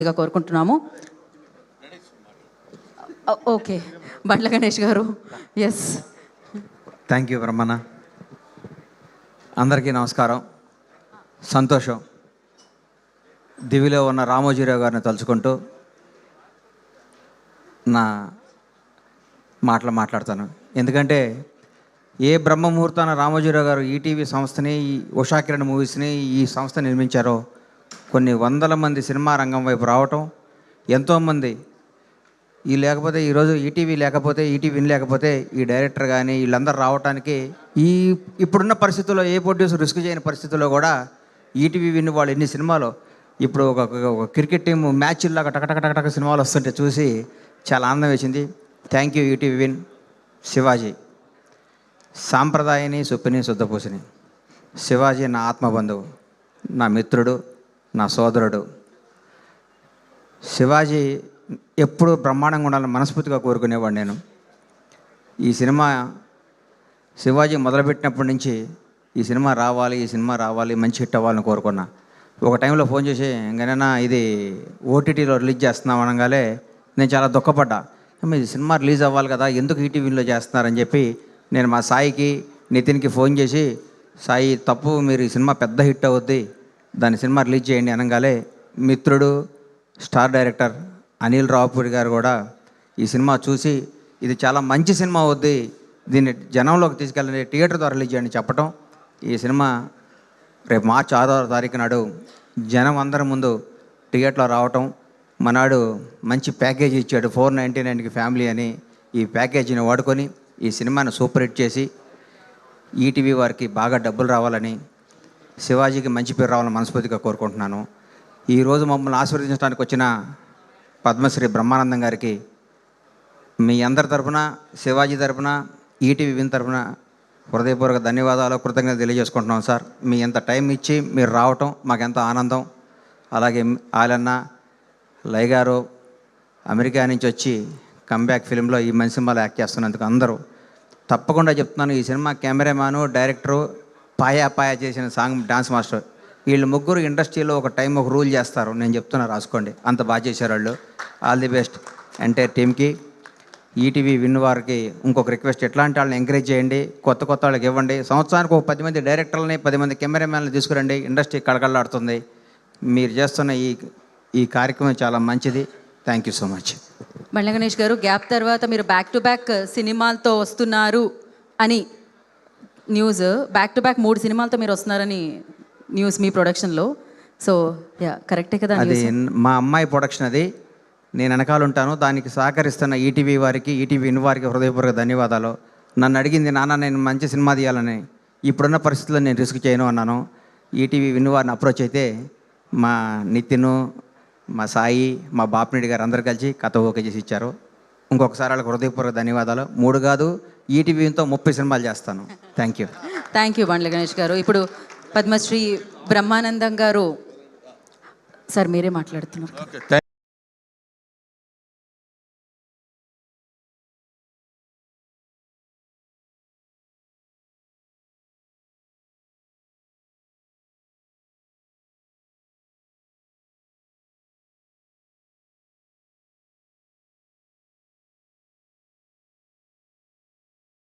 కోరుకుంటున్నాము. ఓకే, బండ్ల గణేష్ గారు. Yes, thank you బ్రహ్మణ. అందరికీ నమస్కారం. సంతోషం. దివిలో ఉన్న రామోజీరావు గారిని తలుచుకుంటూ నా మాట్లాడతాను. ఎందుకంటే ఏ బ్రహ్మముహూర్తాన రామోజీరావు గారు ఈటీవీ సంస్థని, ఈ ఉషాకిరణ్ మూవీస్ని, ఈ సంస్థ నిర్మించారో కొన్ని వందల మంది సినిమా రంగం వైపు రావటం, ఎంతోమంది ఈ లేకపోతే ఈరోజు ఈటీవీ లేకపోతే, ఈటీవీని లేకపోతే ఈ డైరెక్టర్ కానీ వీళ్ళందరూ రావడానికి ఇప్పుడున్న పరిస్థితుల్లో ఏ ప్రొడ్యూసర్ రిస్క్ చేయని పరిస్థితుల్లో కూడా ఈటీవీ విన్ వాళ్ళు ఎన్ని సినిమాలు ఇప్పుడు ఒక క్రికెట్ టీం మ్యాచ్లాగా టకటక సినిమాలు వస్తుంటే చూసి చాలా ఆనందం వేసింది. Thank you ETV Win. Shivaji సాంప్రదాయని సుప్పిని శుద్ధపూసిని. శివాజీ నా ఆత్మబంధువు, నా మిత్రుడు, నా సోదరుడు. శివాజీ ఎప్పుడు బ్రహ్మాండంగా ఉండాలని మనస్ఫూర్తిగా కోరుకునేవాడు నేను. ఈ సినిమా శివాజీ మొదలుపెట్టినప్పటి నుంచి ఈ సినిమా రావాలి, మంచి హిట్ అవ్వాలని కోరుకున్నా. ఒక టైంలో ఫోన్ చేసి, ఇంకనైనా ఇది ఓటీటీలో రిలీజ్ చేస్తున్నాం అనగానే నేను చాలా దుఃఖపడ్డా. ఈ సినిమా రిలీజ్ అవ్వాలి కదా, ఎందుకు ఈటీవీలో చేస్తున్నారని చెప్పి నేను మా సాయికి, నితిన్కి ఫోన్ చేసి, సాయి తప్పు, మీరు ఈ సినిమా పెద్ద హిట్ అవుద్ది, దాని సినిమా రిలీజ్ చేయండి అనగానే మిత్రుడు, స్టార్ డైరెక్టర్ అనిల్ రావుపూడి గారు కూడా ఈ సినిమా చూసి ఇది చాలా మంచి సినిమా అవుద్ది, దీన్ని జనంలోకి తీసుకెళ్ళండి, థియేటర్ ద్వారా రిలీజ్ చేయండి చెప్పటం. ఈ సినిమా రేపు మార్చి 6వ తారీఖు నాడు జనం అందరి ముందు థియేటర్లో రావటం. మనాడు మంచి ప్యాకేజీ ఇచ్చాడు, 499కి ఫ్యామిలీ అని. ఈ ప్యాకేజీని వాడుకొని ఈ సినిమాను సూపర్ హిట్ చేసి ఈటీవీ వారికి బాగా డబ్బులు రావాలని, శివాజీకి మంచి పేరు రావాలని మనస్ఫూర్తిగా కోరుకుంటున్నాను. ఈరోజు మమ్మల్ని ఆశీర్వదించడానికి వచ్చిన పద్మశ్రీ బ్రహ్మానందం గారికి మీ అందరి తరఫున, శివాజీ తరఫున, ఈటీవీ విన్ తరఫున హృదయపూర్వక ధన్యవాదాలు, కృతజ్ఞతలు తెలియజేసుకుంటున్నాం సార్. మీ ఎంత టైం ఇచ్చి మీరు రావటం మాకెంతో ఆనందం. అలాగే ఆలన్న లై గారు అమెరికా నుంచి వచ్చి కమ్బ్యాక్ ఫిల్మ్లో ఈ మంచి సినిమాలో యాక్ట్ చేస్తున్నందుకు అందరూ తప్పకుండా చెప్తున్నాను. ఈ సినిమా కెమెరామ్యాను, డైరెక్టరు, పాయా చేసిన సాంగ్ డాన్స్ మాస్టర్, వీళ్ళు ముగ్గురు ఇండస్ట్రీలో ఒక టైం ఒక రూల్ చేస్తారు. నేను చెప్తున్నా, రాసుకోండి, అంత బాగా చేశారు వాళ్ళు. ఆల్ ది బెస్ట్ ఎంటైర్ టీమ్కి. ఈటీవీ విన్ వారికి ఇంకొక రిక్వెస్ట్, ఎట్లాంటి వాళ్ళని ఎంకరేజ్ చేయండి, కొత్త వాళ్ళకి ఇవ్వండి. సంవత్సరానికి ఒక 10 మంది డైరెక్టర్లని, 10 మంది కెమెరామ్యాన్లు తీసుకురండి. ఇండస్ట్రీ కళకళలాడుతుంది. మీరు చేస్తున్న ఈ కార్యక్రమం చాలా మంచిది. Thank you so much. Bandla Ganesh garu, gap తర్వాత మీరు బ్యాక్ టు బ్యాక్ సినిమాలతో వస్తున్నారు అని న్యూస్, బ్యాక్ టు బ్యాక్ 3 సినిమాలతో మీరు వస్తున్నారని న్యూస్ మీ ప్రొడక్షన్లో. సో యా, కరెక్టే కదా? అది మా అమ్మాయి ప్రొడక్షన్, అది నేను వెనకాల ఉంటాను. దానికి సహకరిస్తున్న ఈటీవీ వారికి, ఈటీవీ విన్ వారికి హృదయపూర్వక ధన్యవాదాలు. నన్ను అడిగింది, నాన్న నేను మంచి సినిమా తీయాలని, ఇప్పుడున్న పరిస్థితుల్లో నేను రిస్క్ చేయను అన్నాను. ఈటీవీ విన్ వారిని అప్రోచ్ అయితే మా నితిన్, మా సాయి, మా బాపిరెడ్డి గారు అందరు కలిసి కథ ఓకే చేసి ఇచ్చారు. ఇంకొకసారి వాళ్ళకి హృదయపూర్వక ధన్యవాదాలు. 3 కాదు, ఈటీవీతో 30 సినిమాలు చేస్తాను. Thank you. థ్యాంక్ యూ బండ్ల గణేష్ గారు. ఇప్పుడు పద్మశ్రీ బ్రహ్మానందం గారు సార్, మీరే మాట్లాడుతున్నారు.